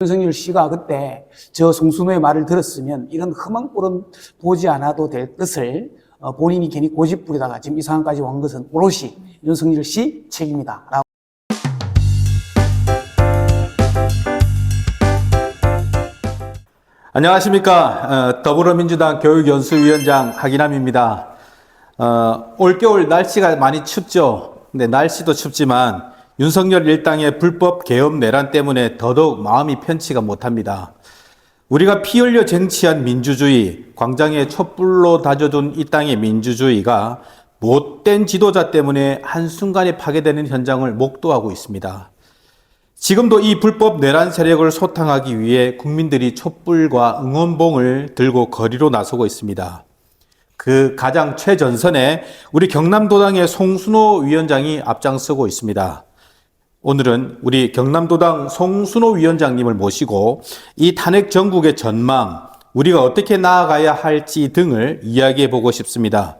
윤석열 씨가 그때 저 송순호의 말을 들었으면 이런 험한 꼴은 보지 않아도 될 것을 본인이 괜히 고집 부리다가 지금 이 상황까지 온 것은 오롯이 윤석열 씨 책임이다. 안녕하십니까. 더불어민주당 교육연수위원장 하기남입니다. 올겨울 날씨가 많이 춥죠. 근데 날씨도 춥지만 윤석열 일당의 불법 계엄 내란 때문에 더더욱 마음이 편치가 못합니다. 우리가 피 흘려 쟁취한 민주주의, 광장에 촛불로 다져둔 이 땅의 민주주의가 못된 지도자 때문에 한순간에 파괴되는 현장을 목도하고 있습니다. 지금도 이 불법 내란 세력을 소탕하기 위해 국민들이 촛불과 응원봉을 들고 거리로 나서고 있습니다. 그 가장 최전선에 우리 경남도당의 송순호 위원장이 앞장서고 있습니다. 오늘은 우리 경남도당 송순호 위원장님을 모시고 이 탄핵 정국의 전망, 우리가 어떻게 나아가야 할지 등을 이야기해 보고 싶습니다.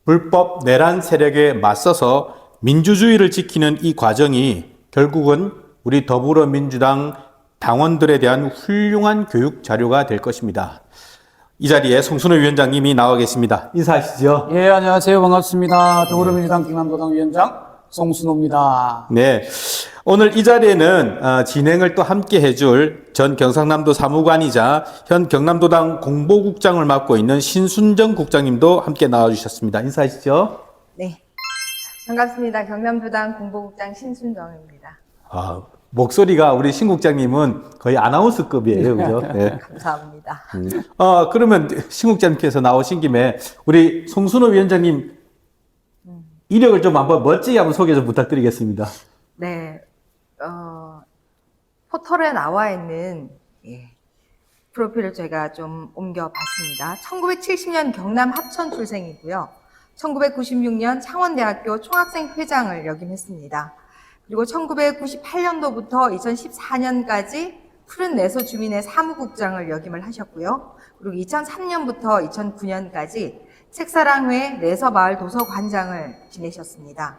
불법 내란 세력에 맞서서 민주주의를 지키는 이 과정이 결국은 우리 더불어민주당 당원들에 대한 훌륭한 교육 자료가 될 것입니다. 이 자리에 송순호 위원장님이 나와 계십니다. 인사하시죠. 예, 안녕하세요. 반갑습니다. 더불어민주당 경남도당 위원장 송순호입니다. 네. 오늘 이 자리에는 진행을 또 함께 해줄 전 경상남도 사무관이자 현 경남도당 공보국장을 맡고 있는 신순정 국장님도 함께 나와주셨습니다. 인사하시죠. 네, 반갑습니다. 경남도당 공보국장 신순정입니다. 목소리가 우리 신 국장님은 거의 아나운서급이에요. 그죠? 네. 감사합니다. 그러면 신 국장님께서 나오신 김에 우리 송순호 위원장님 이력을 좀 한번 멋지게 한번 소개 좀 부탁드리겠습니다. 네, 포털에 나와 있는 프로필을 제가 좀 옮겨봤습니다. 1970년 경남 합천 출생이고요. 1996년 창원대학교 총학생회장을 역임했습니다. 그리고 1998년도부터 2014년까지 푸른 내소 주민회 사무국장을 역임을 하셨고요. 그리고 2003년부터 2009년까지 책사랑회 내서마을 도서관장을 지내셨습니다.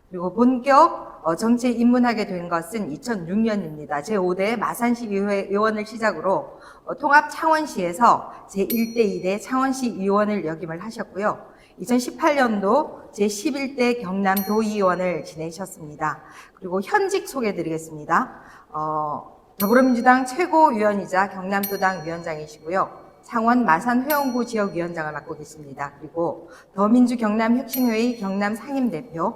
그리고 본격 정치에 입문하게 된 것은 2006년입니다. 제5대 마산시 의원을 시작으로 통합 창원시에서 제1대2대 창원시 의원을 역임을 하셨고요. 2018년도 제11대 경남도의원을 지내셨습니다. 그리고 현직 소개해드리겠습니다. 더불어민주당 최고위원이자 경남도당 위원장이시고요. 창원 마산회원구 지역위원장을 맡고 계십니다. 그리고 더민주 경남혁신회의 경남상임대표,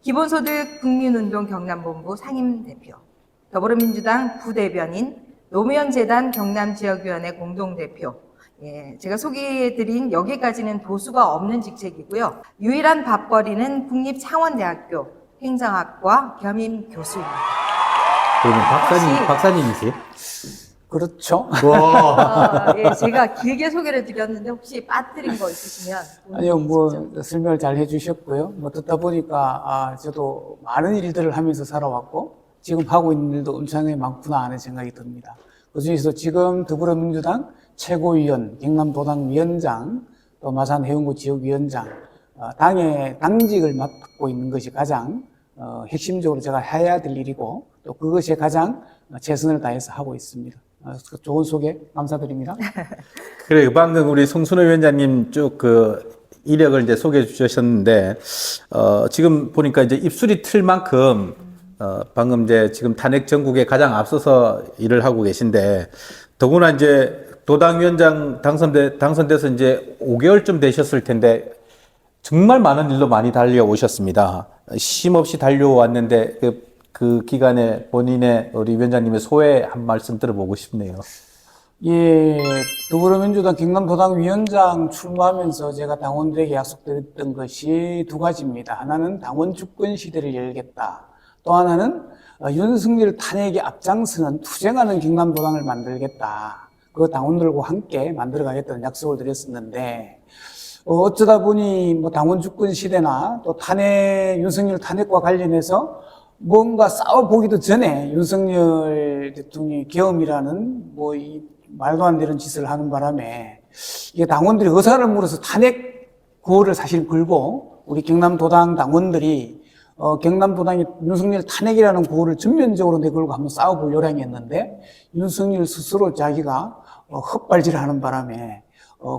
기본소득 국민운동 경남본부 상임대표, 더불어민주당 부대변인, 노무현재단 경남지역위원회 공동대표, 제가 소개해드린 여기까지는 도수가 없는 직책이고요. 유일한 밥벌이는 국립창원대학교 행정학과 겸임 교수입니다. 그러면 박사님이세요? 그렇죠. 제가 길게 소개를 드렸는데 혹시 빠뜨린 거 있으시면 아니요, 설명을 잘 해주셨고요. 듣다 보니까, 저도 많은 일들을 하면서 살아왔고, 지금 하고 있는 일도 엄청나게 많구나 하는 생각이 듭니다. 그 중에서 지금 더불어민주당 최고위원, 경남도당 위원장, 또 마산회원구 지역위원장, 당의 당직을 맡고 있는 것이 가장 핵심적으로 제가 해야 될 일이고, 또 그것에 가장 최선을 다해서 하고 있습니다. 좋은 소개 감사드립니다. 그래, 방금 우리 송순호 위원장님 쭉 이력을 이제 소개해 주셨는데, 지금 보니까 이제 입술이 틀 만큼, 방금 이제 지금 탄핵 정국에 가장 앞서서 일을 하고 계신데, 더구나 이제 도당위원장 당선돼서 이제 5개월쯤 되셨을 텐데, 정말 많은 일로 많이 달려오셨습니다. 쉼없이 달려왔는데, 그 기간에 본인의 우리 위원장님의 소회 한 말씀 들어보고 싶네요. 예, 더불어민주당 경남도당 위원장 출마하면서 제가 당원들에게 약속드렸던 것이 두 가지입니다. 하나는 당원 주권 시대를 열겠다. 또 하나는 윤석열 탄핵에 앞장서는 투쟁하는 경남도당을 만들겠다. 그 당원들과 함께 만들어가겠다는 약속을 드렸었는데, 어쩌다 보니 당원 주권 시대나 또 윤석열 탄핵과 관련해서 뭔가 싸워보기도 전에 윤석열 대통령이 계엄이라는 이 말도 안 되는 짓을 하는 바람에 이게 당원들이 의사를 물어서 탄핵 구호를 사실 걸고 우리 경남도당 당원들이 경남도당이 윤석열 탄핵이라는 구호를 전면적으로 내걸고 한번 싸워볼 요량이었는데 윤석열 스스로 자기가 헛발질을 하는 바람에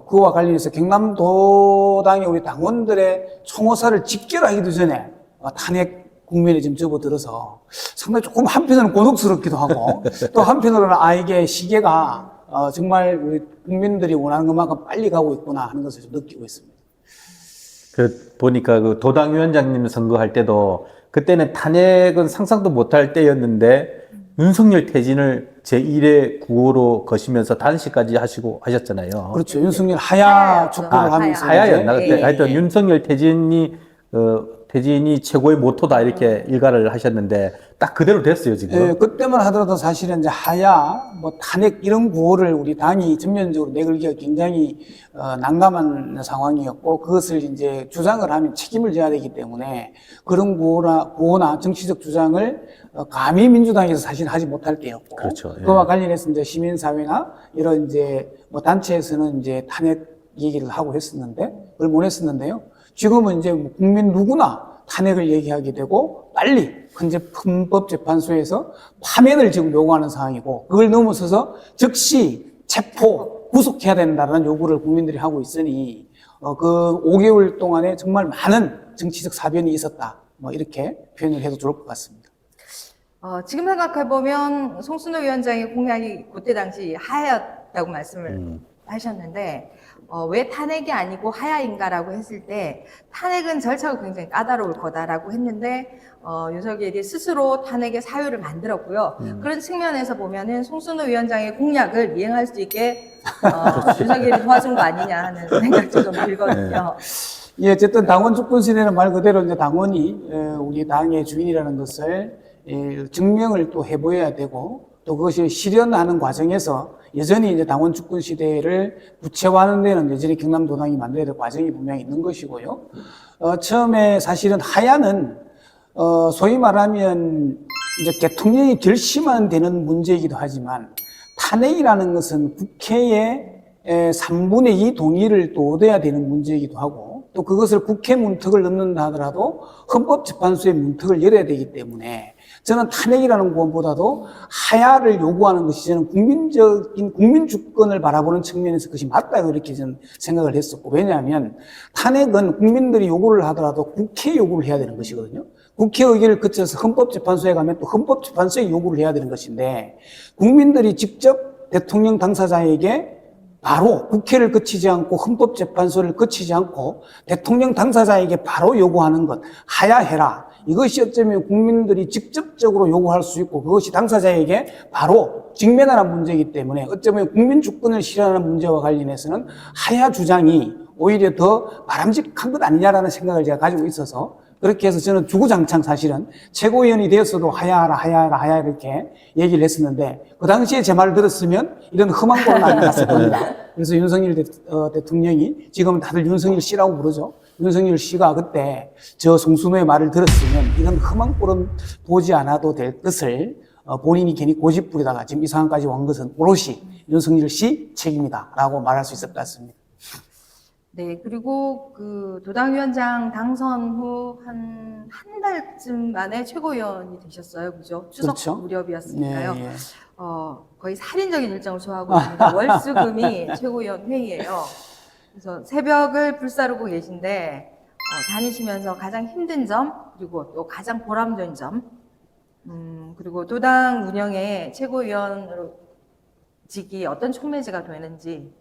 그와 관련해서 경남도당의 우리 당원들의 총호사를 직결하기도 전에 탄핵 국면에 지금 접어들어서 상당히 조금 한편으로는 곤혹스럽기도 하고 또 한편으로는 이게 시계가 정말 우리 국민들이 원하는 것만큼 빨리 가고 있구나 하는 것을 좀 느끼고 있습니다. 보니까 그 도당위원장님 선거할 때도 그때는 탄핵은 상상도 못할 때였는데 윤석열 퇴진을 제1의 구호로 거시면서 단식까지 하셨잖아요. 그렇죠. 윤석열 하야 촉구를 하면서 하야였나? 이제, 그때 하여튼 윤석열 퇴진이 최고의 모토다 이렇게 일가를 하셨는데 딱 그대로 됐어요, 지금. 예, 그때만 하더라도 사실은 이제 하야, 탄핵 이런 구호를 우리 당이 전면적으로 내걸기가 굉장히 난감한 상황이었고 그것을 이제 주장을 하면 책임을 져야 되기 때문에 그런 구호나 정치적 주장을 감히 민주당에서 사실 하지 못할 때였고 그렇죠. 예. 그와 관련해서 이제 시민사회나 이런 이제 단체에서는 이제 탄핵 얘기를 하고 했었는데 그걸 못 했었는데요. 지금은 이제 국민 누구나 탄핵을 얘기하게 되고 빨리 현재 헌법재판소에서 파면을 지금 요구하는 상황이고 그걸 넘어서서 즉시 체포, 구속해야 된다는 요구를 국민들이 하고 있으니 그 5개월 동안에 정말 많은 정치적 사변이 있었다. 이렇게 표현을 해도 좋을 것 같습니다. 지금 생각해보면 송순호 위원장의 공약이 그때 당시 하야였다고 말씀을 하셨는데 왜 탄핵이 아니고 하야인가라고 했을 때 탄핵은 절차가 굉장히 까다로울 거다라고 했는데 윤석열이 스스로 탄핵의 사유를 만들었고요. 그런 측면에서 보면은 송순호 위원장의 공약을 이행할 수 있게 윤석열이 도와준 거 아니냐 하는 생각도 좀 들거든요. 예, 어쨌든 당원 주권 시대는 말 그대로 이제 당원이 우리 당의 주인이라는 것을 증명을 또 해보여야 되고 또 그것이 실현하는 과정에서 여전히 이제 당원 주권 시대를 구체화하는 데는 여전히 경남도당이 만들어야 될 과정이 분명히 있는 것이고요. 처음에 사실은 하야는 소위 말하면 이제 대통령이 결심만 되는 문제이기도 하지만 탄핵이라는 것은 국회의 3분의 2 동의를 또 얻어야 되는 문제이기도 하고 또 그것을 국회 문턱을 넘는다 하더라도 헌법재판소의 문턱을 열어야 되기 때문에 저는 탄핵이라는 것보다도 하야를 요구하는 것이 저는 국민 주권을 바라보는 측면에서 그것이 맞다 그렇게 저는 생각을 했었고 왜냐하면 탄핵은 국민들이 요구를 하더라도 국회 요구를 해야 되는 것이거든요. 국회 의결을 거쳐서 헌법재판소에 가면 또 헌법재판소에 요구를 해야 되는 것인데 국민들이 직접 대통령 당사자에게 바로 국회를 거치지 않고 헌법재판소를 거치지 않고 대통령 당사자에게 바로 요구하는 것 하야해라. 이것이 어쩌면 국민들이 직접적으로 요구할 수 있고 그것이 당사자에게 바로 직면하는 문제이기 때문에 어쩌면 국민 주권을 실현하는 문제와 관련해서는 하야 주장이 오히려 더 바람직한 것 아니냐라는 생각을 제가 가지고 있어서 그렇게 해서 저는 주구장창 사실은 최고위원이 되었어도 하야하라 이렇게 얘기를 했었는데 그 당시에 제 말을 들었으면 이런 험한 꼴은 안 났을 겁니다. 그래서 윤석열 대통령이 지금 다들 윤석열 씨라고 부르죠. 윤석열 씨가 그때 저 송순호의 말을 들었으면 이런 험한 꼴은 보지 않아도 될 것을 본인이 괜히 고집 부리다가 지금 이 상황까지 온 것은 오롯이 윤석열 씨 책임이다라고 말할 수 있을 것 같습니다. 네, 그리고 그 도당위원장 당선 후 한 달쯤 만에 최고위원이 되셨어요. 그죠? 추석 그렇죠? 무렵이었으니까요. 네, 예. 거의 살인적인 일정을 소화하고 있습니다. 월수금이 최고위원 회의예요. 그래서 새벽을 불사르고 계신데 다니시면서 가장 힘든 점 그리고 또 가장 보람된 점 그리고 도당 운영에 최고위원으로 직이 어떤 촉매제가 되는지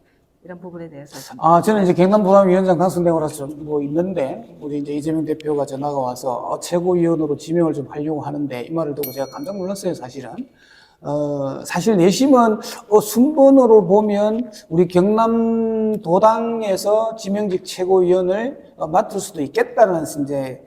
이런 부분에 대해서 저는 이제 경남도당위원장 당선되고 나서 있는데 우리 이제 이재명 대표가 전화가 와서 최고위원으로 지명을 좀 하려고 하는데 이 말을 듣고 제가 깜짝 놀랐어요. 사실은 사실 내심은 순번으로 보면 우리 경남도당에서 지명직 최고위원을 맡을 수도 있겠다는 이제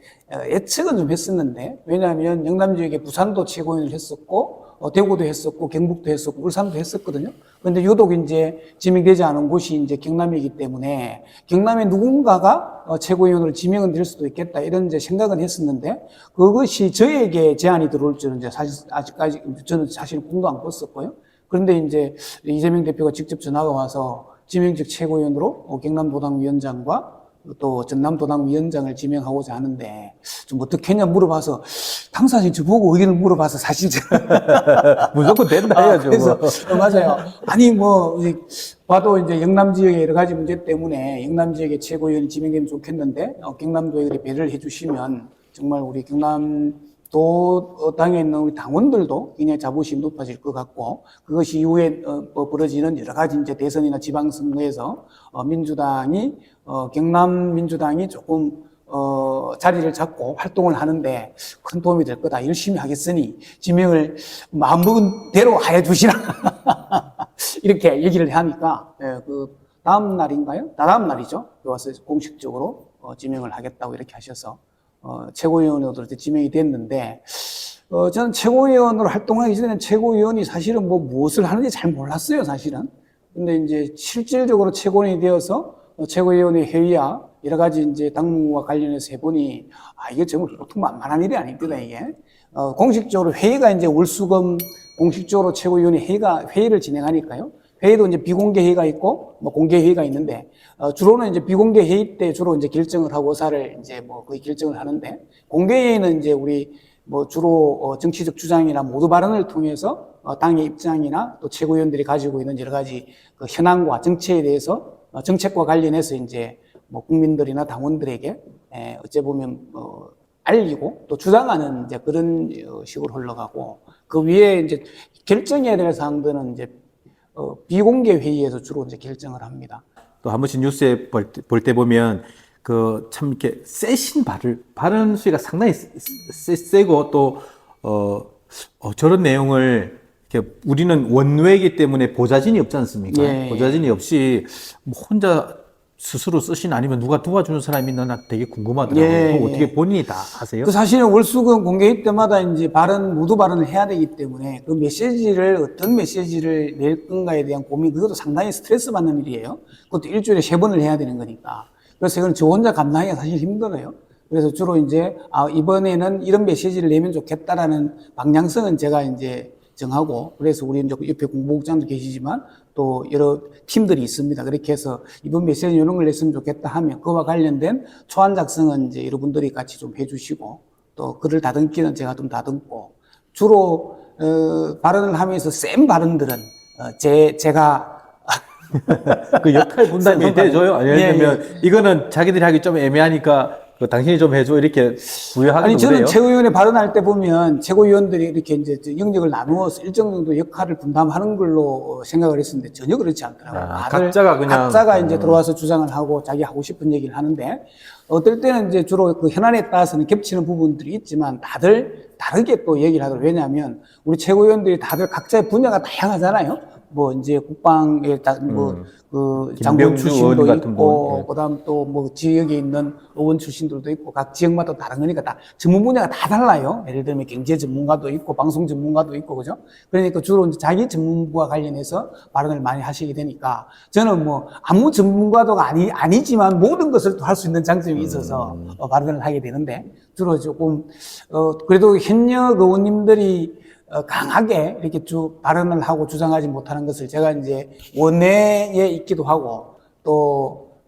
예측은 좀 했었는데 왜냐하면 영남 지역에 부산도 최고위원을 했었고 대구도 했었고 경북도 했었고 울산도 했었거든요. 그런데 유독 이제 지명되지 않은 곳이 이제 경남이기 때문에 경남의 누군가가 최고위원으로 지명은 될 수도 있겠다 이런 이제 생각은 했었는데 그것이 저에게 제안이 들어올 줄은 이제 사실 아직까지 저는 사실 꿈도 안 꿨었고요. 그런데 이제 이재명 대표가 직접 전화가 와서 지명직 최고위원으로 경남도당 위원장과 또 전남도당 위원장을 지명하고자 하는데 좀 어떻게 했냐 물어봐서 당사진 저보고 의견을 물어봐서 사실 무조건 된다 해야죠. 그래서 뭐. 맞아요. 아니 뭐 봐도 이제 영남 지역의 여러 가지 문제 때문에 영남 지역의 최고위원이 지명되면 좋겠는데 경남도에 그렇게 배려를 해주시면 정말 우리 경남도 당에 있는 우리 당원들도 굉장히 자부심이 높아질 것 같고 그것이 이후에 벌어지는 여러 가지 이제 대선이나 지방선거에서 민주당이 경남 민주당이 조금 자리를 잡고 활동을 하는데 큰 도움이 될 거다. 열심히 하겠으니 지명을 마음먹은 대로 하여 주시라. 이렇게 얘기를 하니까 그 다음 날인가요? 다다음 날이죠. 와서 공식적으로 지명을 하겠다고 이렇게 하셔서 최고위원으로 지명이 됐는데 저는 최고위원으로 활동하기 전에 최고위원이 사실은 뭐 무엇을 하는지 잘 몰랐어요, 사실은. 근데 이제 실질적으로 최고위원이 되어서 최고위원회 회의야 여러 가지 이제 당무와 관련해서 해보니 이게 정말 보통 만만한 일이 아닙니다, 이게. 공식적으로 회의가 이제 월수금 공식적으로 최고위원회 회의를 진행하니까요. 회의도 이제 비공개 회의가 있고 뭐 공개 회의가 있는데 주로는 이제 비공개 회의 때 주로 이제 결정을 하고 의사를 이제 뭐 거의 결정을 하는데 공개 회의는 이제 우리 뭐 주로 정치적 주장이나 모두 발언을 통해서 당의 입장이나 또 최고위원들이 가지고 있는 여러 가지 그 현안과 정책에 대해서 정책과 관련해서 이제 뭐 국민들이나 당원들에게 어째 보면 알리고 또 주장하는 이제 그런 식으로 흘러가고 그 위에 이제 결정해야 될 사항들은 이제 비공개 회의에서 주로 이제 결정을 합니다. 또 한 번씩 뉴스에 볼 때 보면 그 참 이렇게 세신 발언 수위가 상당히 세고 또 저런 내용을 이렇게 우리는 원외이기 때문에 보좌진이 없지 않습니까? 예. 보좌진이 없이 뭐 혼자 스스로 쓰시나 아니면 누가 도와주는 사람이 있나 나 되게 궁금하더라고요. 예, 그거 어떻게 본인이 다 하세요? 그 사실은 월수금 공개회 때마다 이제 모두 발언을 해야 되기 때문에 그 메시지를 어떤 메시지를 낼 건가에 대한 고민 그것도 상당히 스트레스 받는 일이에요. 그것도 일주일에 3번을 해야 되는 거니까. 그래서 이건 저 혼자 감당하기가 사실 힘들어요. 그래서 주로 이제 이번에는 이런 메시지를 내면 좋겠다라는 방향성은 제가 이제 정하고 그래서 우리 이제 옆에 공보국장도 계시지만 또 여러 팀들이 있습니다. 그렇게 해서 이번 메시지 이런 걸 냈으면 좋겠다 하면 그와 관련된 초안 작성은 이제 여러분들이 같이 좀 해주시고 또 글을 다듬기는 제가 좀 다듬고 주로 발언을 하면서 센 발언들은 제가 그 역할 분담이 돼줘요? 아니면 이거는 자기들이 하기 좀 애매하니까 그 당신이 좀 해줘 이렇게 부여하기도 아니 저는 그래요? 최고위원회 발언할 때 보면 최고위원들이 이렇게 이제 영역을 나누어서 일정 정도 역할을 분담하는 걸로 생각을 했었는데 전혀 그렇지 않더라고요. 각자가 이제 들어와서 주장을 하고 자기 하고 싶은 얘기를 하는데 어떨 때는 이제 주로 그 현안에 따라서는 겹치는 부분들이 있지만 다들 다르게 또 얘기를 하더라고요. 왜냐하면 우리 최고위원들이 다들 각자의 분야가 다양하잖아요. 뭐 이제 국방에 그 장군 출신도 있고 그다음 또 뭐 지역에 있는 의원 출신들도 있고 각 지역마다 다른 거니까 다 전문 분야가 다 달라요. 예를 들면 경제 전문가도 있고 방송 전문가도 있고 그죠? 그러니까 주로 이제 자기 전문부와 관련해서 발언을 많이 하시게 되니까 저는 뭐 아무 전문가도 아니지만 모든 것을 또 할 수 있는 장점이 있어서 발언을 하게 되는데 주로 조금 그래도 현역 의원님들이 강하게 이렇게 쭉 발언을 하고 주장하지 못하는 것을 제가 이제 원내에 있기도 하고 또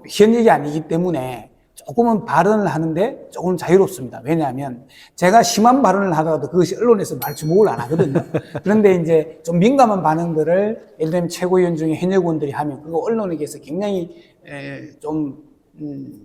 현역이 아니기 때문에 조금은 발언을 하는데 조금 자유롭습니다. 왜냐하면 제가 심한 발언을 하더라도 그것이 언론에서 말 주목을 안 하거든요. 그런데 이제 좀 민감한 반응들을 예를 들면 최고위원 중에 현역 의원들이 하면 그거 언론에게서 굉장히 좀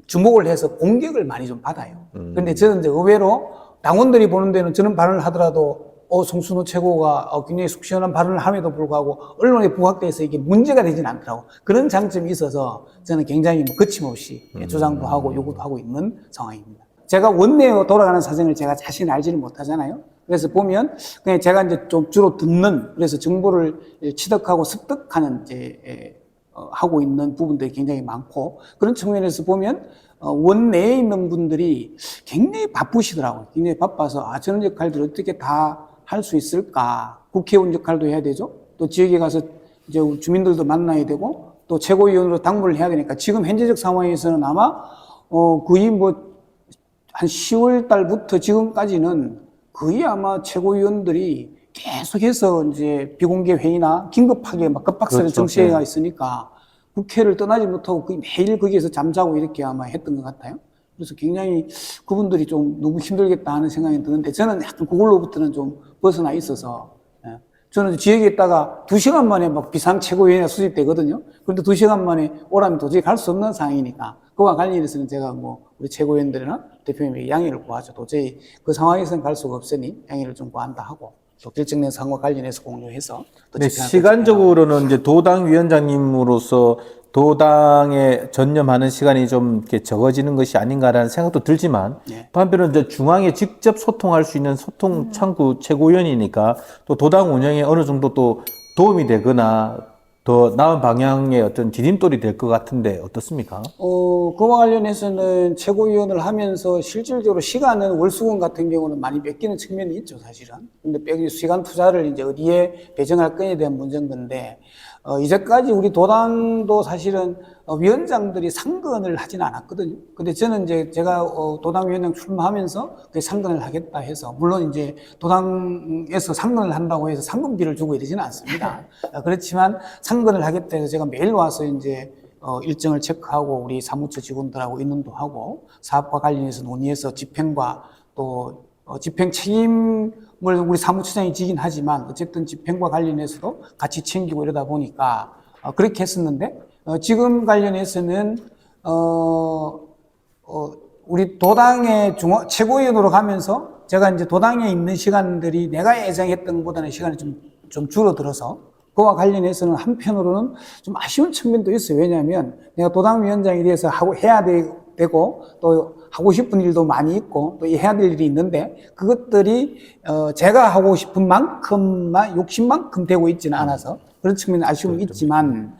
주목을 해서 공격을 많이 좀 받아요. 그런데 저는 이제 의외로 당원들이 보는 데는 저는 발언을 하더라도 송순호 최고가 굉장히 속 시원한 발언을 함에도 불구하고 언론에 부각돼서 이게 문제가 되진 않더라고. 그런 장점이 있어서 저는 굉장히 거침없이 주장도 하고 요구도 하고 있는 상황입니다. 제가 원내에 돌아가는 사정을 제가 자신 알지를 못하잖아요. 그래서 보면 그냥 제가 이제 좀 주로 듣는 그래서 정보를 취득하고 습득하는 이제 하고 있는 부분들이 굉장히 많고 그런 측면에서 보면 원내에 있는 분들이 굉장히 바쁘시더라고요. 굉장히 바빠서 저런 역할들을 어떻게 다 할 수 있을까? 국회의원 역할도 해야 되죠. 또 지역에 가서 이제 주민들도 만나야 되고 또 최고위원으로 당무를 해야 되니까 지금 현재적 상황에서는 아마 거의 뭐 한 10월 달부터 지금까지는 거의 아마 최고위원들이 계속해서 이제 비공개 회의나 긴급하게 막 급박스를 그렇죠. 정치회가 있으니까 국회를 떠나지 못하고 거의 매일 거기에서 잠자고 이렇게 아마 했던 것 같아요. 그래서 굉장히 그분들이 좀 너무 힘들겠다 하는 생각이 드는데 저는 약간 그걸로부터는 좀 벗어나 있어서 저는 지역에 있다가 2시간 만에 막 비상 최고위원회 수집되거든요. 그런데 2시간 만에 오라면 도저히 갈 수 없는 상황이니까 그와 관련해서는 제가 뭐 우리 최고위원들이나 대표님에게 양해를 구하죠. 도저히 그 상황에서는 갈 수가 없으니 양해를 좀 구한다 하고 또 결정된 사항과 관련해서 공유해서 또 네, 시간적으로는 이제 도당 위원장님으로서 도당에 전념하는 시간이 좀 이렇게 적어지는 것이 아닌가라는 생각도 들지만 네. 반면에 이제 중앙에 직접 소통할 수 있는 소통 창구 최고위원이니까 또 도당 운영에 어느 정도 또 도움이 되거나 더 나은 방향의 어떤 디딤돌이 될 것 같은데 어떻습니까? 그와 관련해서는 최고위원을 하면서 실질적으로 시간은 월수금 같은 경우는 많이 뺏기는 측면이 있죠, 사실은. 근데 시간 투자를 이제 어디에 배정할 건에 대한 문제인 건데, 이제까지 우리 도당도 사실은 위원장들이 상근을 하진 않았거든요. 근데 저는 이제 제가 도당 위원장 출마하면서 그 상근을 하겠다 해서, 물론 이제 도당에서 상근을 한다고 해서 상근비를 주고 이러지는 않습니다. 그렇지만 상근을 하겠다 해서 제가 매일 와서 이제 일정을 체크하고 우리 사무처 직원들하고 의논도 하고 사업과 관련해서 논의해서 집행과 또 집행 책임을 우리 사무처장이 지긴 하지만 어쨌든 집행과 관련해서도 같이 챙기고 이러다 보니까 그렇게 했었는데 지금 관련해서는 우리 도당의 최고위원으로 가면서 제가 이제 도당에 있는 시간들이 내가 예상했던 것보다는 시간이 좀 줄어들어서 그와 관련해서는 한편으로는 좀 아쉬운 측면도 있어요. 왜냐하면 내가 도당위원장에 대해서 해야 되고 또 하고 싶은 일도 많이 있고 또 해야 될 일이 있는데 그것들이 제가 하고 싶은 만큼만 욕심만큼 되고 있지는 않아서 그런 측면은 아쉬움이 있지만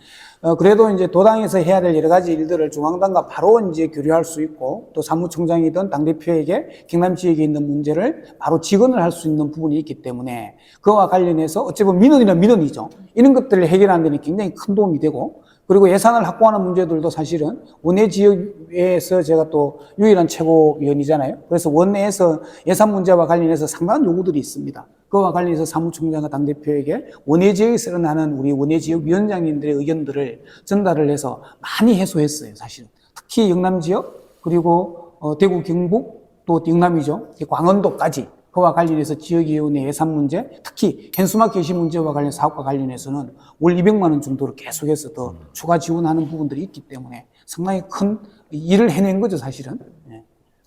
그래도 이제 도당에서 해야 될 여러 가지 일들을 중앙당과 바로 이제 교류할 수 있고 또 사무총장이든 당대표에게 경남 지역에 있는 문제를 바로 직언을 할 수 있는 부분이 있기 때문에 그와 관련해서 어찌 보면 민원이란 민원이죠. 이런 것들을 해결하는 데는 굉장히 큰 도움이 되고 그리고 예산을 확보하는 문제들도 사실은 원내 지역에서 제가 또 유일한 최고위원이잖아요. 그래서 원내에서 예산 문제와 관련해서 상당한 요구들이 있습니다. 그와 관련해서 사무총장과 당대표에게 원내 지역에서 일어나는 우리 원내 지역 위원장님들의 의견들을 전달을 해서 많이 해소했어요, 사실은. 특히 영남 지역, 그리고 대구, 경북, 또 영남이죠. 광원도까지. 그와 관련해서 지역위원회 예산 문제, 특히 현수막 게시 문제와 관련 사업과 관련해서는 월 200만 원 정도로 계속해서 더 추가 지원하는 부분들이 있기 때문에 상당히 큰 일을 해낸 거죠, 사실은.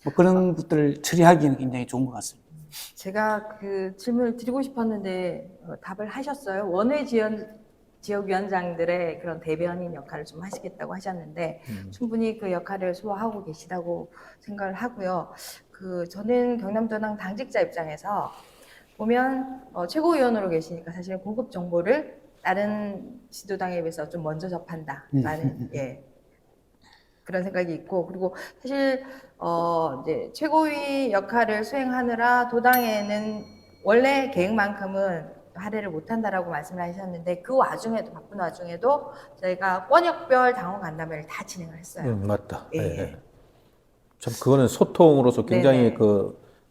뭐 그런 것들을 처리하기에는 굉장히 좋은 것 같습니다. 제가 그 질문을 드리고 싶었는데 답을 하셨어요. 원외 지역위원장들의 그런 대변인 역할을 좀 하시겠다고 하셨는데 충분히 그 역할을 소화하고 계시다고 생각을 하고요. 저는 경남도당 당직자 입장에서 보면 최고위원으로 계시니까 사실 고급 정보를 다른 시도당에 비해서 좀 먼저 접한다라는 그런 생각이 있고 그리고 사실 이제 최고위 역할을 수행하느라 도당에는 원래 계획만큼은 할애를 못한다라고 말씀을 하셨는데 그 와중에도 바쁜 와중에도 저희가 권역별 당원 간담회를 다 진행을 했어요. 맞다. 예. 네. 참 그거는 소통으로서 굉장히 네네.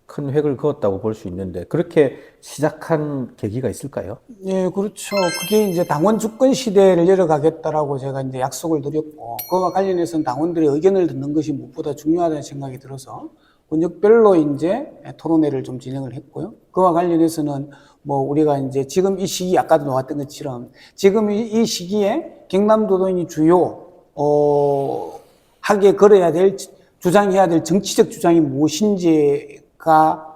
큰 획을 그었다고 볼 수 있는데 그렇게 시작한 계기가 있을까요? 예, 그렇죠. 그게 이제 당원 주권 시대를 열어가겠다라고 제가 이제 약속을 드렸고, 그와 관련해서는 당원들의 의견을 듣는 것이 무엇보다 중요하다는 생각이 들어서, 권역별로 이제 토론회를 좀 진행을 했고요. 그와 관련해서는 뭐 우리가 이제 지금 이 시기, 아까도 나왔던 것처럼, 지금 이 시기에 경남도당이 하게 걸어야 될, 주장해야 될 정치적 주장이 무엇인지가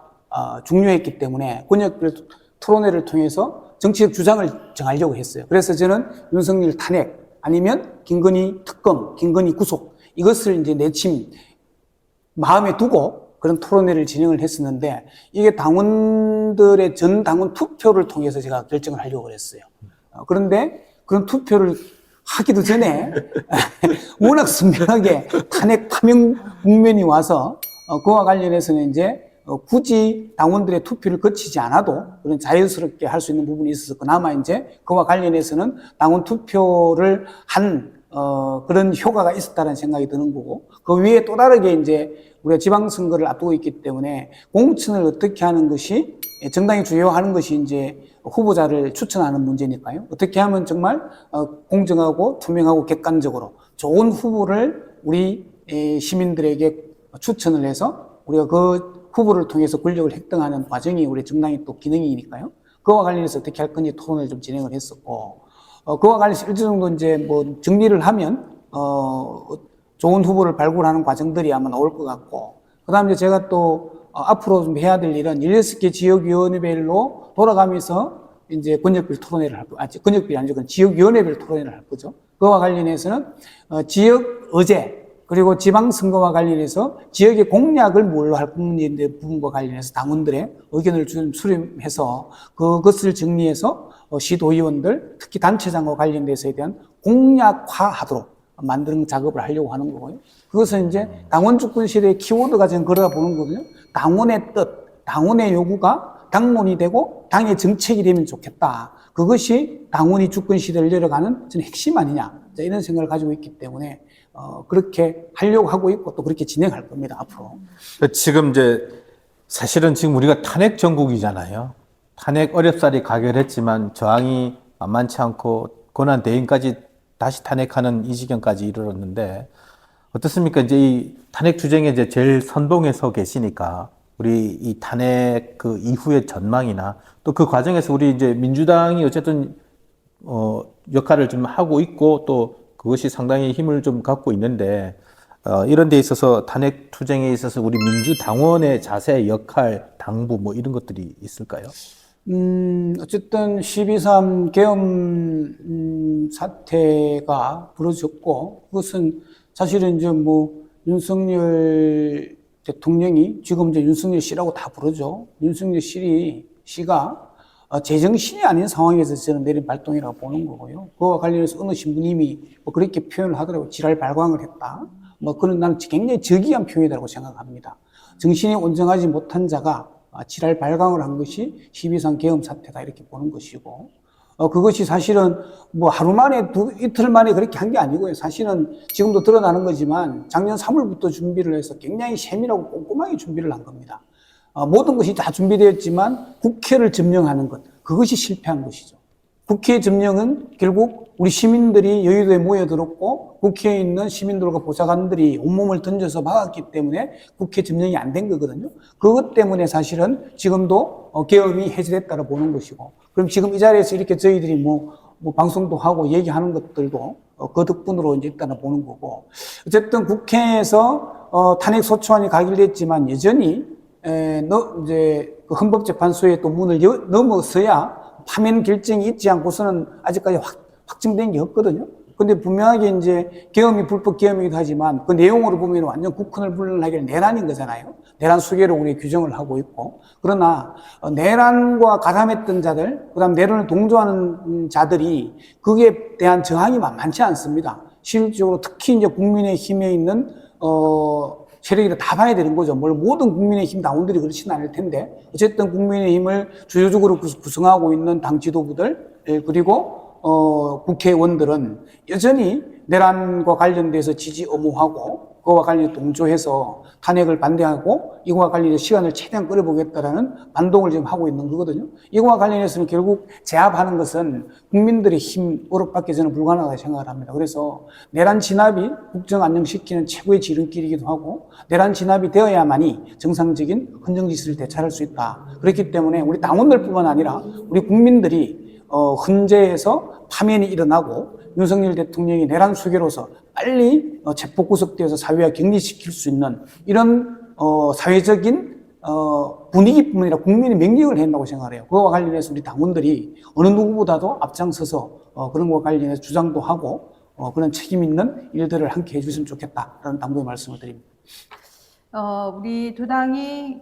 중요했기 때문에 권역별 토론회를 통해서 정치적 주장을 정하려고 했어요. 그래서 저는 윤석열 탄핵 아니면 김건희 특검, 김건희 구속 이것을 이제 내심 마음에 두고 그런 토론회를 진행을 했었는데 이게 당원들의 전 당원 투표를 통해서 제가 결정을 하려고 그랬어요. 그런데 그런 투표를 하기도 전에 워낙 선명하게 탄핵 파명 국면이 와서 그와 관련해서는 이제 굳이 당원들의 투표를 거치지 않아도 그런 자연스럽게 할 수 있는 부분이 있어서 그나마 이제 그와 관련해서는 당원 투표를 한 그런 효과가 있었다는 생각이 드는 거고 그 위에 또 다르게 이제 우리가 지방선거를 앞두고 있기 때문에 공천을 어떻게 하는 것이 정당이 주요하는 것이 이제 후보자를 추천하는 문제니까요. 어떻게 하면 정말 공정하고 투명하고 객관적으로 좋은 후보를 우리 시민들에게 추천을 해서 우리가 그 후보를 통해서 권력을 획득하는 과정이 우리 정당의 또 기능이니까요. 그와 관련해서 어떻게 할 건지 토론을 좀 진행을 했었고, 그와 관련해서 일정 정도 이제 뭐 정리를 하면, 좋은 후보를 발굴하는 과정들이 아마 나올 것 같고, 그 다음에 이제 제가 또 앞으로 좀 해야 될 일은 16개 지역위원회별로 돌아가면서 이제 권역별 토론회를 할 거, 권역별이 아니죠. 지역위원회별 토론회를 할 거죠. 그와 관련해서는, 지역 의제, 그리고 지방선거와 관련해서 지역의 공약을 뭘로 할 건지 부분과 관련해서 당원들의 의견을 좀 수렴해서 그것을 정리해서 시도의원들, 특히 단체장과 관련돼서에 대한 공약화하도록 만드는 작업을 하려고 하는 거고요. 그것은 이제 당원 주권 시대의 키워드가 저는 그러다 보는 거거든요. 당원의 뜻, 당원의 요구가 당론이 되고 당의 정책이 되면 좋겠다. 그것이 당원이 주권 시대를 열어가는 저는 핵심 아니냐. 이런 생각을 가지고 있기 때문에 그렇게 하려고 하고 있고 또 그렇게 진행할 겁니다, 앞으로. 지금 이제 사실은 지금 우리가 탄핵 정국이잖아요. 탄핵 어렵사리 가결했지만 저항이 만만치 않고 권한 대행까지 다시 탄핵하는 이 지경까지 이르렀는데 어떻습니까? 이제 이 탄핵 투쟁에 이제 제일 선봉에 서 계시니까 우리 이 탄핵 그 이후의 전망이나 또 그 과정에서 우리 이제 민주당이 어쨌든 역할을 좀 하고 있고 또 그것이 상당히 힘을 좀 갖고 있는데 이런 데 있어서 탄핵 투쟁에 있어서 우리 민주당원의 자세, 역할, 당부 뭐 이런 것들이 있을까요? 어쨌든 12.3 계엄 사태가 벌어졌고 그것은 사실은 이제 뭐 윤석열 대통령이 지금 이제 윤석열 씨라고 다 부르죠. 윤석열 씨가 제정신이 아닌 상황에서 저는 내린 발동이라고 보는 거고요. 그와 관련해서 어느 신부님이 뭐 그렇게 표현을 하더라고요. 지랄 발광을 했다. 뭐 그런 나는 굉장히 저기한 표현이라고 생각합니다. 정신이 온전하지 못한 자가 지랄 발광을 한 것이 12.3 계엄 사태다 이렇게 보는 것이고, 그것이 사실은 뭐 하루 만에 이틀 만에 그렇게 한 게 아니고요. 사실은 지금도 드러나는 거지만 작년 3월부터 준비를 해서 굉장히 세밀하고 꼼꼼하게 준비를 한 겁니다. 모든 것이 다 준비되었지만 국회를 점령하는 것, 그것이 실패한 것이죠. 국회 점령은 결국 우리 시민들이 여의도에 모여들었고 국회에 있는 시민들과 보좌관들이 온몸을 던져서 막았기 때문에 국회 점령이 안 된 거거든요. 그것 때문에 사실은 지금도 계엄이 해제됐다고 보는 것이고, 그럼 지금 이 자리에서 이렇게 저희들이 뭐 방송도 하고 얘기하는 것들도 그 덕분으로 이제 일단은 보는 거고, 어쨌든 국회에서 탄핵 소추안이 가결됐지만 여전히 이제 그 헌법재판소의 또 문을 넘어서야 파면 결정이 있지 않고서는 아직까지 확정된 게 없거든요. 근데 분명하게 이제 계엄이 불법 계엄이기도 하지만 그 내용으로 보면 완전 국헌을 불능하기를 내란인 거잖아요. 내란 수계로 우리 규정을 하고 있고, 그러나 내란과 가담했던 자들, 그다음 내란을 동조하는 자들이 거기에 대한 저항이 만만치 않습니다. 실질적으로 특히 이제 국민의힘에 있는 세력이라 다 봐야 되는 거죠. 모든 국민의힘 당원들이 그렇지는 않을 텐데, 어쨌든 국민의힘을 주요적으로 구성하고 있는 당 지도부들, 그리고 국회의원들은 여전히 내란과 관련돼서 지지 엄호하고 그와 관련해 동조해서 탄핵을 반대하고 이거와 관련해서 시간을 최대한 끌어보겠다라는 반동을 지금 하고 있는 거거든요. 이거와 관련해서는 결국 제압하는 것은 국민들의 힘으로밖에 저는 불가능하다고 생각을 합니다. 그래서 내란 진압이 국정 안정시키는 최고의 지름길이기도 하고 내란 진압이 되어야만이 정상적인 헌정지시를 되찾을 수 있다. 그렇기 때문에 우리 당원들뿐만 아니라 우리 국민들이 헌재에서 파면이 일어나고 윤석열 대통령이 내란 수괴로서 빨리 체포 구속되어서 사회와 격리시킬 수 있는 이런 사회적인 분위기뿐만 아니라 국민의 명령을 해야 한다고 생각해요. 그거와 관련해서 우리 당원들이 어느 누구보다도 앞장서서 그런 것과 관련해서 주장도 하고 그런 책임 있는 일들을 함께 해주시면 좋겠다라는 당부의 말씀을 드립니다. 우리 두 당이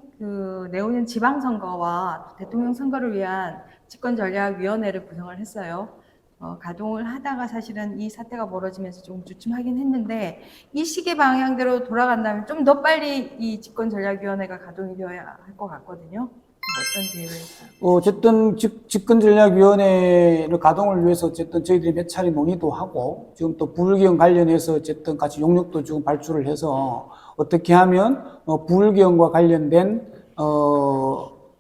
내오는 지방선거와 대통령 선거를 위한 집권전략위원회를 구성을 했어요. 가동을 하다가 사실은 이 사태가 벌어지면서 조금 주춤하긴 했는데 이 시기 방향대로 돌아간다면 좀 더 빨리 이 집권전략위원회가 가동이 되어야 할 것 같거든요. 어떤 계획을 있어요? 어쨌든 집권전략위원회를 가동을 위해서 어쨌든 저희들이 몇 차례 논의도 하고 지금 또 부울경 관련해서 어쨌든 같이 용역도 지금 발주를 해서 어떻게 하면 부울경과 관련된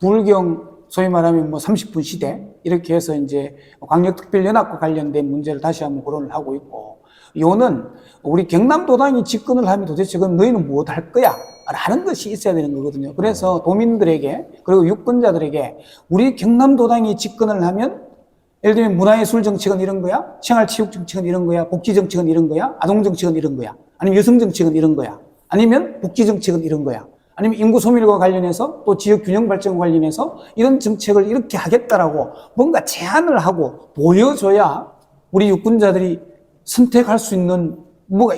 부울경 소위 말하면 뭐 30분 시대 이렇게 해서 이제 광역특별연합과 관련된 문제를 다시 한번 거론을 하고 있고, 요는 우리 경남도당이 집권을 하면 도대체 그럼 너희는 뭐 할 거야? 라는 것이 있어야 되는 거거든요. 그래서 도민들에게 그리고 유권자들에게 우리 경남도당이 집권을 하면 예를 들면 문화예술 정책은 이런 거야, 생활체육 정책은 이런 거야, 복지 정책은 이런 거야, 아동 정책은 이런 거야, 아니면 여성 정책은 이런 거야, 아니면 복지 정책은 이런 거야, 아니면 인구 소멸과 관련해서 또 지역 균형 발전과 관련해서 이런 정책을 이렇게 하겠다라고 뭔가 제안을 하고 보여줘야 우리 유권자들이 선택할 수 있는 뭐가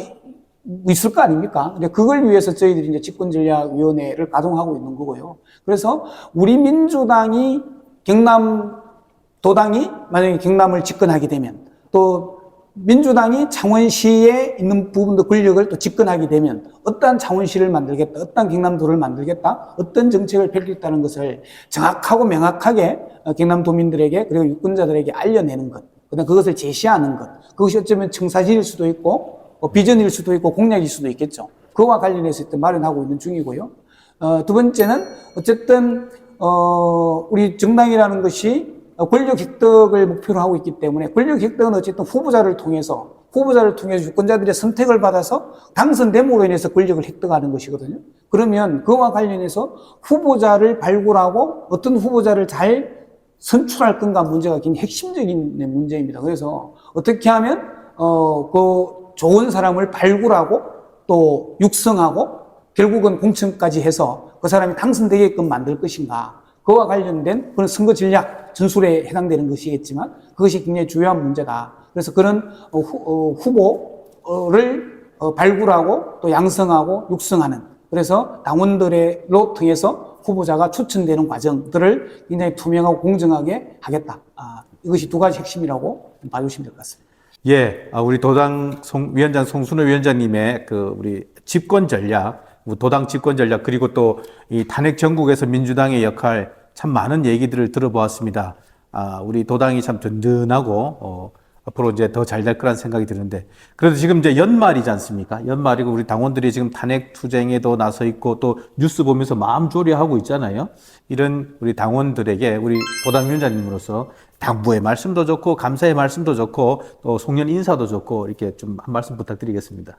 있을 거 아닙니까? 근데 그걸 위해서 저희들이 이제 집권전략위원회를 가동하고 있는 거고요. 그래서 우리 민주당이 경남도당이 만약에 경남을 집권하게 되면, 또 민주당이 창원시에 있는 부분도 권력을 또 집권하게 되면 어떠한 창원시를 만들겠다, 어떠한 경남도를 만들겠다, 어떤 정책을 펼치겠다는 것을 정확하고 명확하게 경남도민들에게 그리고 유권자들에게 알려내는 것, 그다음 그것을 제시하는 것, 그것이 어쩌면 청사진일 수도 있고 비전일 수도 있고 공약일 수도 있겠죠. 그와 관련해서 일단 마련하고 있는 중이고요. 두 번째는 어쨌든 우리 정당이라는 것이 권력 획득을 목표로 하고 있기 때문에 권력 획득은 어쨌든 후보자를 통해서 유권자들의 선택을 받아서 당선됨으로 인해서 권력을 획득하는 것이거든요. 그러면 그와 관련해서 후보자를 발굴하고 어떤 후보자를 잘 선출할 건가 문제가 굉장히 핵심적인 문제입니다. 그래서 어떻게 하면 그 좋은 사람을 발굴하고 또 육성하고 결국은 공천까지 해서 그 사람이 당선되게끔 만들 것인가, 그와 관련된 그런 선거 전략 전술에 해당되는 것이겠지만 그것이 굉장히 중요한 문제다. 그래서 그런 후보를 발굴하고 또 양성하고 육성하는, 그래서 당원들로 통해서 후보자가 추천되는 과정들을 굉장히 투명하고 공정하게 하겠다. 이것이 두 가지 핵심이라고 봐주시면 될 것 같습니다. 예, 우리 도당 위원장 송순호 위원장님의 우리 집권 전략, 도당 집권 전략, 그리고 또 이 탄핵 전국에서 민주당의 역할, 참 많은 얘기들을 들어보았습니다. 우리 도당이 참 든든하고, 앞으로 이제 더 잘 될 거란 생각이 드는데, 그래도 지금 이제 연말이지 않습니까? 연말이고 우리 당원들이 지금 탄핵 투쟁에도 나서 있고 또 뉴스 보면서 마음 졸여하고 있잖아요. 이런 우리 당원들에게 우리 도당 위원장님으로서 당부의 말씀도 좋고 감사의 말씀도 좋고 또 송년 인사도 좋고 이렇게 좀 한 말씀 부탁드리겠습니다.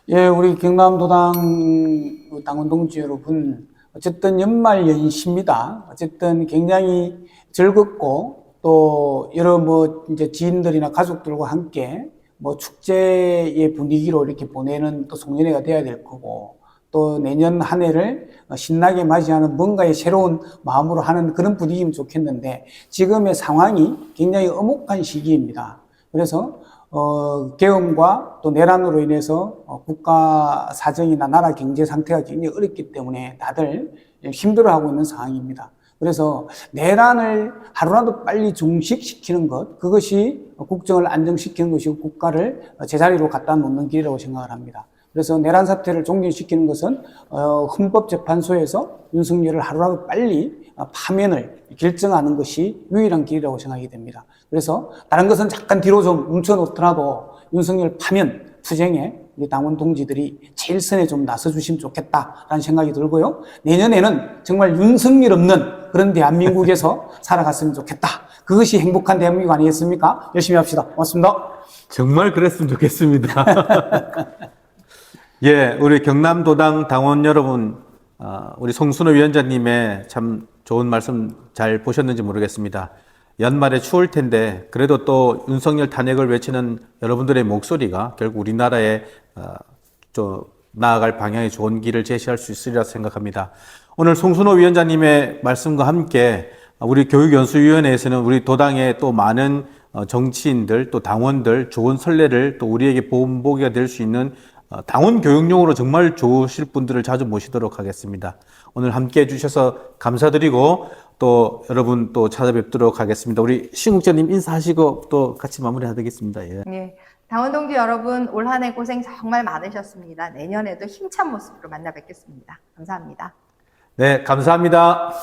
예, 우리 경남도당 당원 동지 여러분, 어쨌든 연말 연시입니다. 어쨌든 굉장히 즐겁고 또 여러 이제 지인들이나 가족들과 함께 축제의 분위기로 이렇게 보내는 또 송년회가 돼야 될 거고, 또 내년 한 해를 신나게 맞이하는 뭔가의 새로운 마음으로 하는 그런 분위기면 좋겠는데, 지금의 상황이 굉장히 엄혹한 시기입니다. 그래서 계엄과 또 내란으로 인해서 국가 사정이나 나라 경제 상태가 굉장히 어렵기 때문에 다들 힘들어하고 있는 상황입니다. 그래서 내란을 하루라도 빨리 종식시키는 것, 그것이 국정을 안정시키는 것이고 국가를 제자리로 갖다 놓는 길이라고 생각을 합니다. 그래서 내란 사태를 종결시키는 것은 헌법재판소에서 윤석열을 하루라도 빨리 파면을 결정하는 것이 유일한 길이라고 생각이 됩니다. 그래서 다른 것은 잠깐 뒤로 좀 뭉쳐놓더라도 윤석열 파면 투쟁에 우리 당원 동지들이 제일 선에 좀 나서주시면 좋겠다라는 생각이 들고요. 내년에는 정말 윤석열 없는 그런 대한민국에서 살아갔으면 좋겠다. 그것이 행복한 대한민국 아니겠습니까? 열심히 합시다. 고맙습니다. 정말 그랬으면 좋겠습니다. 예, 우리 경남도당 당원 여러분, 우리 송순호 위원장님의 참 좋은 말씀 잘 보셨는지 모르겠습니다. 연말에 추울 텐데 그래도 또 윤석열 탄핵을 외치는 여러분들의 목소리가 결국 우리나라에 좀 나아갈 방향에 좋은 길을 제시할 수 있으리라 생각합니다. 오늘 송순호 위원장님의 말씀과 함께 우리 교육연수위원회에서는 우리 도당의 또 많은 정치인들 또 당원들 좋은 선례를 또 우리에게 본보기가 될 수 있는 당원 교육용으로 정말 좋으실 분들을 자주 모시도록 하겠습니다. 오늘 함께 해주셔서 감사드리고 또 여러분 또 찾아뵙도록 하겠습니다. 우리 신국장님 인사하시고 또 같이 마무리해야 되겠습니다. 예. 네. 당원 동지 여러분, 올 한 해 고생 정말 많으셨습니다. 내년에도 힘찬 모습으로 만나 뵙겠습니다. 감사합니다. 네, 감사합니다.